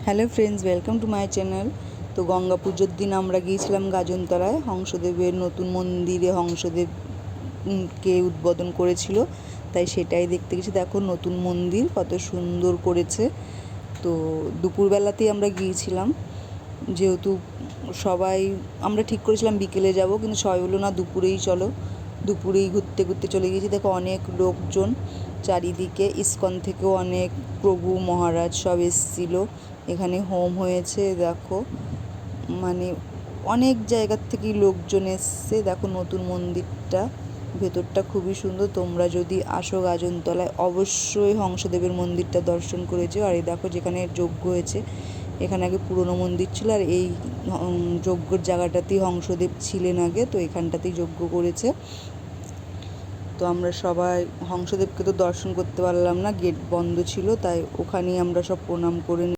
Hello friends, welcome to my channel. তো গঙ্গা পুজোর দিন আমরা গিয়েছিলাম গাজনতলায় হংসদেবের নতুন মন্দিরে। হংসদেবকে উদ্বোধন করেছিল, তাই সেটাই দেখতে গেছি। দেখো নতুন মন্দির কত সুন্দর করেছে। তো দুপুরবেলাতেই আমরা গিয়েছিলাম, যেহেতু সবাই আমরা ঠিক করেছিলাম বিকেলে যাব, কিন্তু সবাই বললো না দুপুরেই চলো। দুপুরেই ঘুরতে ঘুরতে চলে গেছি। দেখো অনেক লোকজন চারিদিকে, ইসকন থেকেও অনেক প্রভু মহারাজ সব এসেছিলো। এখানে হোম হয়েছে, দেখো মানে অনেক জায়গার থেকেই লোকজন এসছে। দেখো নতুন মন্দিরটা, ভেতরটা খুবই সুন্দর। তোমরা যদি আসো গাজনতলায় অবশ্যই হংসদেবের মন্দিরটা দর্শন করে যেও। আর এই দেখো যেখানে যজ্ঞ হয়েছে, এখানে আগে পুরনো মন্দির ছিল, আর এই যজ্ঞর জায়গাটাতেই হংসদেব ছিলেন আগে, তো এখানটাতেই যজ্ঞ করেছে। তো আমরা সবাই হংসদেবকে তো দর্শন করতে পারলাম না, গেট বন্ধ ছিল, তাই ওখানেই আমরা সব প্রণাম করে